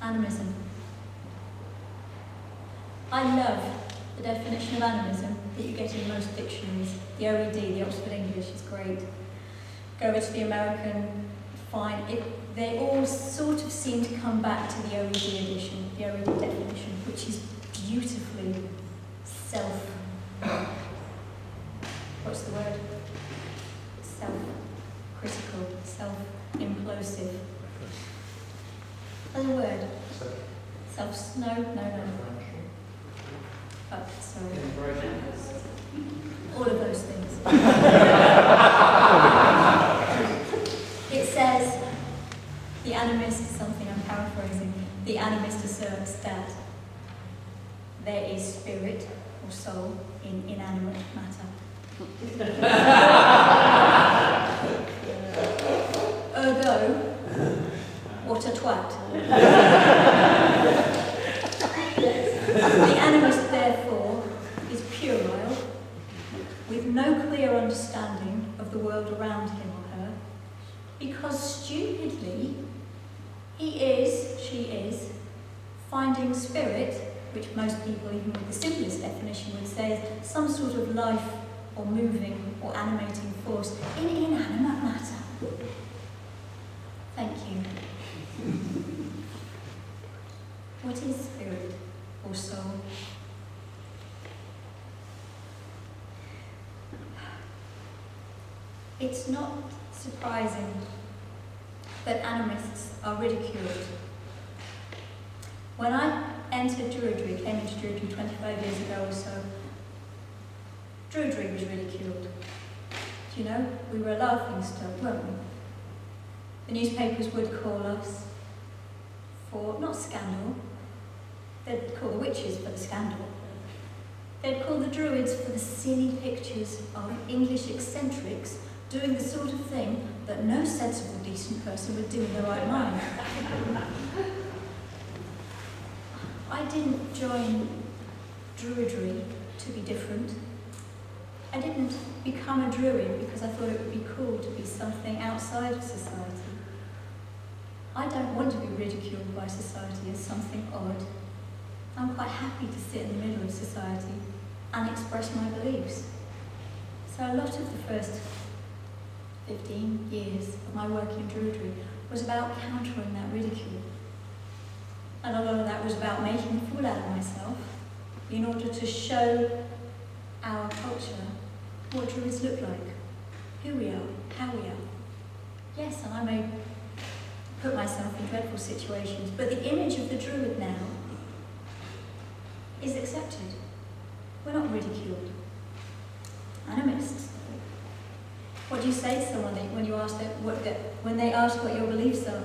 Animism. I love the definition of animism that you get in most dictionaries. The OED, the Oxford English, is great. Go over to the American, fine. They all sort of seem to come back to the OED edition, the OED definition, which is beautifully what's the word? Self-critical, self-implosive. There's a word. No. Oh, sorry. All of those things. It says, the animist is something, I'm paraphrasing, the animist asserts that there is spirit or soul in inanimate matter. Ergo, what a twat. The animist, therefore, is puerile, with no clear understanding of the world around him or her, because stupidly, she is, finding spirit, which most people, even with the simplest definition, would say is some sort of life or moving or animating force in inanimate matter. Thank you. What is spirit or soul? It's not surprising that animists are ridiculed. When I entered Druidry, came into Druidry 25 years ago or so, Druidry was ridiculed. Do you know? We were a laughing stock, weren't we? The newspapers would call us for, not scandal, they'd call the witches for the scandal. They'd call the Druids for the silly pictures of English eccentrics doing the sort of thing that no sensible, decent person would do in their right mind. I didn't join Druidry to be different. I didn't become a Druid because I thought it would be cool to be something outside of society. I don't want to be ridiculed by society as something odd. I'm quite happy to sit in the middle of society and express my beliefs. So a lot of the first 15 years of my work in Druidry was about countering that ridicule. And a lot of that was about making a fool out of myself in order to show our culture what Druids look like, who we are, how we are. Yes, and I may put myself in dreadful situations, but the image of the Druid now is accepted. We're not ridiculed. Animists. What do you say to someone when you ask them when they ask what your beliefs are?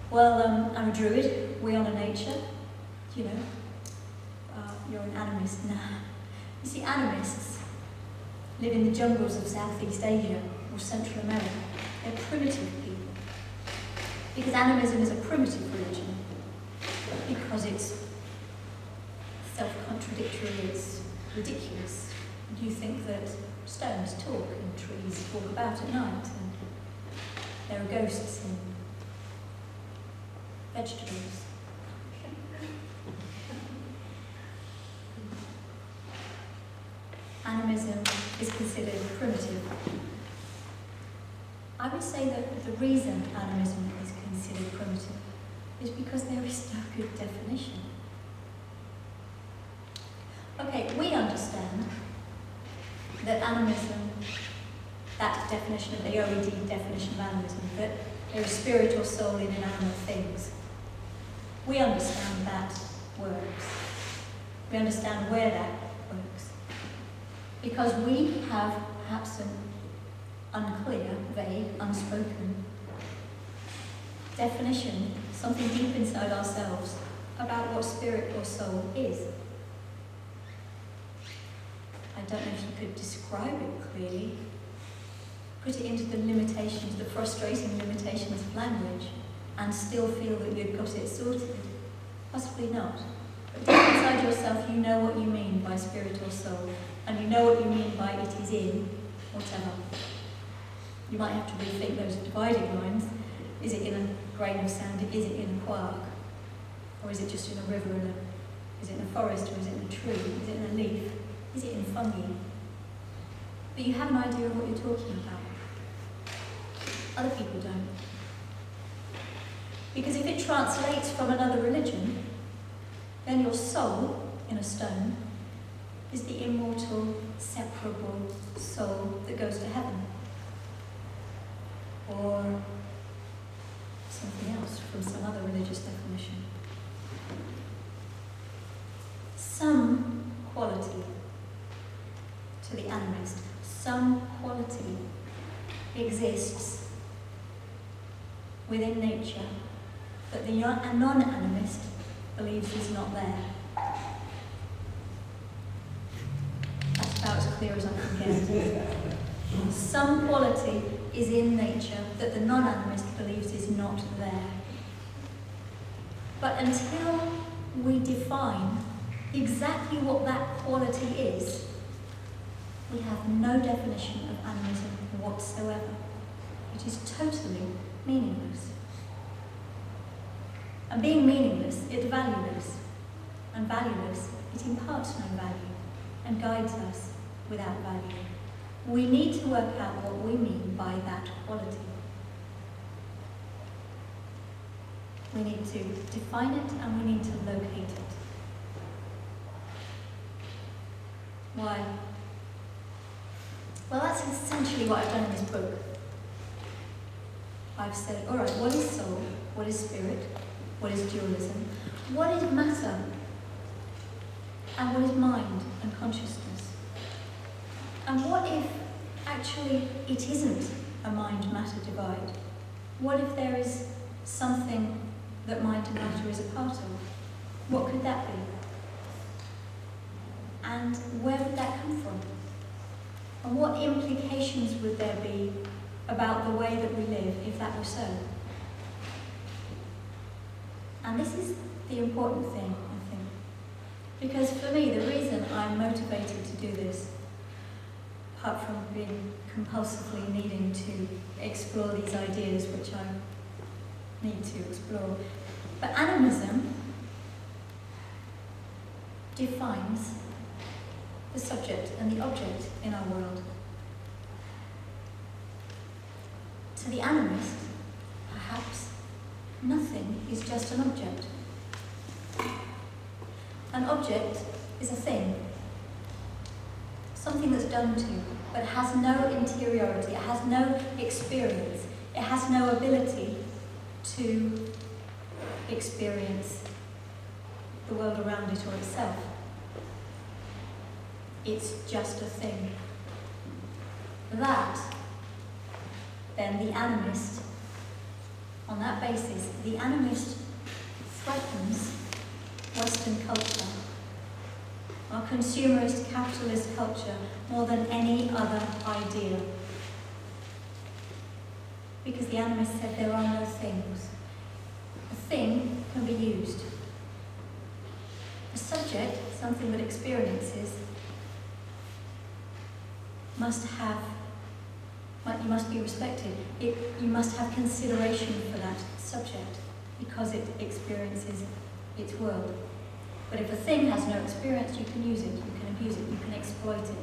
Well, I'm a Druid. We honour nature. You know, you're an animist. Nah. You see, animists live in the jungles of Southeast Asia or Central America. They're primitive people. Because animism is a primitive religion. Because it's self-contradictory, it's ridiculous. And you think that stones talk and trees walk about at night and there are ghosts in vegetables. Animism is considered primitive. I would say that the reason animism is considered primitive is because there is no good definition. Okay, we understand that animism, that definition of the OED definition of animism, that there is spirit or soul in inanimate things. We understand that works. We understand where that works. Because we have perhaps an unclear, vague, unspoken definition, something deep inside ourselves, about what spirit or soul is. I don't know if you could describe it clearly, put it into the limitations, the frustrating limitations of language, and still feel that you've got it sorted. Possibly not. But deep inside yourself, you know what you mean by spirit or soul, and you know what you mean by it is in whatever. You might have to rethink those dividing lines. Is it in a grain of sand? Is it in a quark? Or is it just in a river, is it in a forest, or is it in a tree, is it in a leaf, is it in fungi? But you have an idea of what you're talking about. Other people don't. Because if it translates from another religion, then your soul, in a stone, is the immortal, separable soul that goes to heaven. Or something else from some other religious definition. Some quality to the animist, some quality exists within nature that the non-animist believes is not there. That's about as clear as I can get. Some quality is in nature that the non-animist believes is not there. But until we define exactly what that quality is, we have no definition of animism whatsoever. It is totally meaningless. And being meaningless, it's valueless. And valueless, it imparts no value and guides us without value. We need to work out what we mean by that quality. We need to define it and we need to locate it. Why? Well, that's essentially what I've done in this book. I've said, all right, what is soul? What is spirit? What is dualism? What is matter? And what is mind and consciousness? And what if actually it isn't a mind-matter divide? What if there is something that mind and matter is a part of? What could that be? And where would that come from? And what implications would there be about the way that we live if that were so? And this is the important thing, I think. Because for me, the reason I'm motivated to do this, apart from being compulsively needing to explore these ideas which I need to explore, but animism defines the subject and the object in our world. To the animist, perhaps, nothing is just an object. An object is a thing, something that's done to, but has no interiority, it has no experience, it has no ability to experience the world around it or itself. It's just a thing. That, then the animist, on that basis, the animist threatens Western culture, our consumerist capitalist culture, more than any other idea. Because the animist said there are no things. A thing can be used. A subject, something that experiences, you must be respected. You must have consideration for that subject because it experiences its world. But if a thing has no experience, you can use it, you can abuse it, you can exploit it.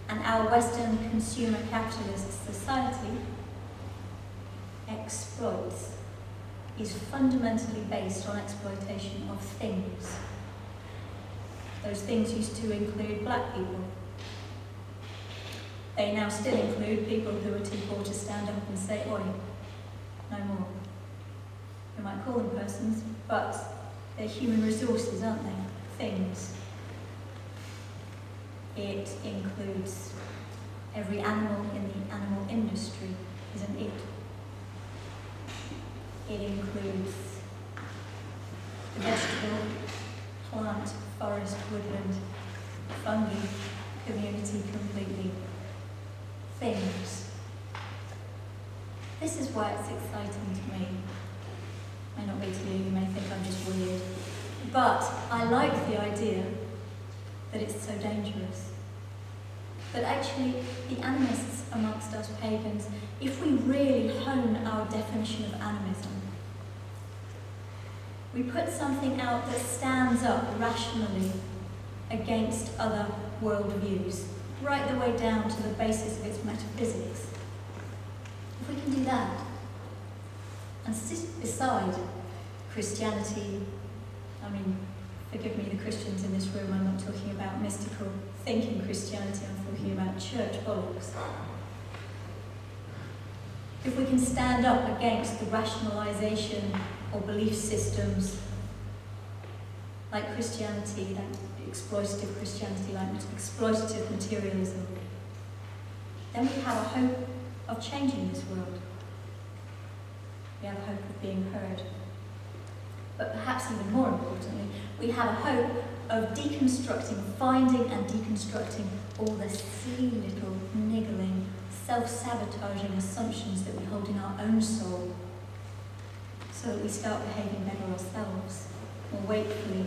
And our Western consumer capitalist society exploits, is fundamentally based on exploitation of things. Those things used to include black people. They now still include people who are too poor to stand up and say, oi, no more. We might call them persons, but they're human resources, aren't they? Things. It includes every animal in the animal industry is an it. It includes the vegetable, plant, forest, woodland, fungi, community completely. Things. This is why it's exciting to me. May not be to you, you may think I'm just weird. But I like the idea that it's so dangerous. But actually, the animists amongst us pagans, if we really hone our definition of animism, We put something out that stands up rationally against other worldviews, right the way down to the basis of its metaphysics. If we can do that, and sit beside Christianity, I mean, forgive me, the Christians in this room, I'm not talking about mystical thinking Christianity, I'm talking about church bollocks. If we can stand up against the rationalization or belief systems like Christianity, like exploitative Christianity, like exploitative materialism, then we have a hope of changing this world. We have a hope of being heard. But perhaps even more importantly, we have a hope of deconstructing, finding and deconstructing all the silly little niggling, self-sabotaging assumptions that we hold in our own soul, so that we start behaving better ourselves, more wakefully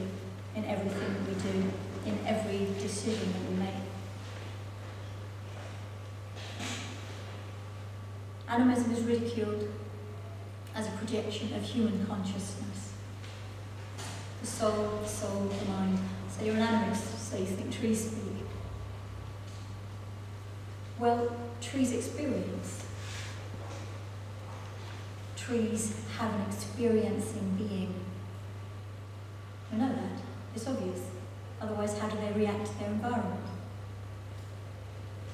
in everything that we do, in every decision that we make. Animism is ridiculed as a projection of human consciousness. The soul, the mind. So you're an animist, so you think trees speak. Well, trees experience. Trees have an experiencing being. We know that. It's obvious. Otherwise, how do they react to their environment?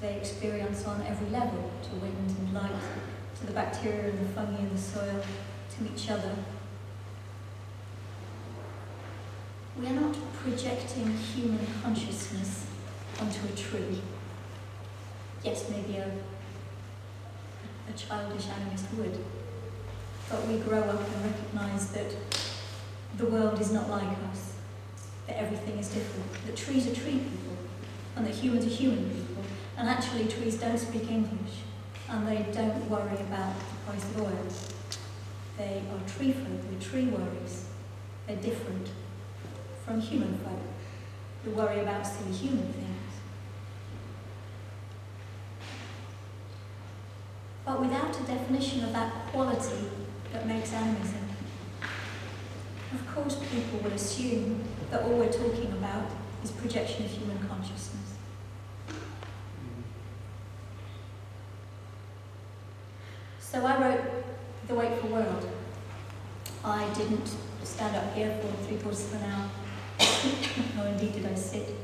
They experience on every level, to wind and light, to the bacteria and the fungi in the soil, to each other. We are not projecting human consciousness onto a tree. Yes, maybe a childish animist would. But we grow up and recognise that the world is not like us, that everything is different, that trees are tree people, and that humans are human people. And actually trees don't speak English, and they don't worry about the price of oil. They are tree folk with tree worries. They're different from human folk who worry about silly human things. But without a definition of that quality that makes animism, of course people will assume that all we're talking about is projection of human consciousness. So I wrote The Wakeful World. I didn't stand up here for 3/4 of an hour, nor indeed did I sit,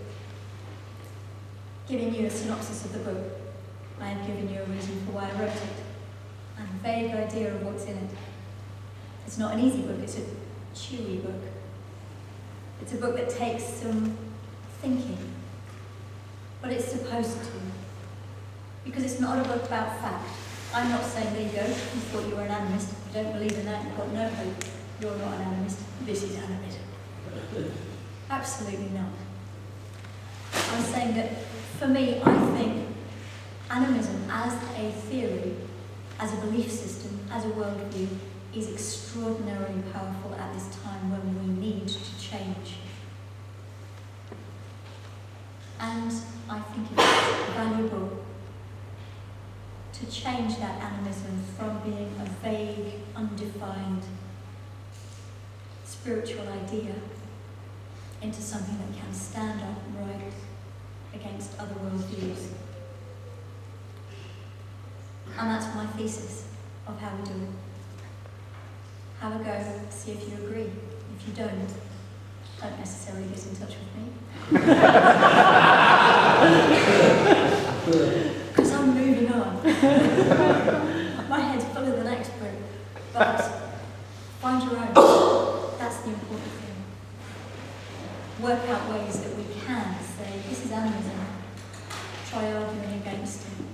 giving you a synopsis of the book. I have given you a reason for why I wrote it, and a vague idea of what's in it. It's not an easy book, it's a chewy book. It's a book that takes some thinking, but it's supposed to, because it's not a book about fact. I'm not saying, there you go, you thought you were an animist, you don't believe in that, you've got no hope, you're not an animist, this is animism. Absolutely not. I'm saying that, for me, I think animism as a theory, as a belief system, as a worldview, is extraordinarily powerful at this time when we need to change. And I think it's valuable to change that animism from being a vague, undefined spiritual idea into something that can stand up right against other worldviews. And that's my thesis of how we do it. Have a go, see if you agree. If you don't necessarily get in touch with me. Because I'm moving on. My head's fuller than expert. But find your own. That's the important thing. Work out ways that we can say, this is animism. Try arguing against it.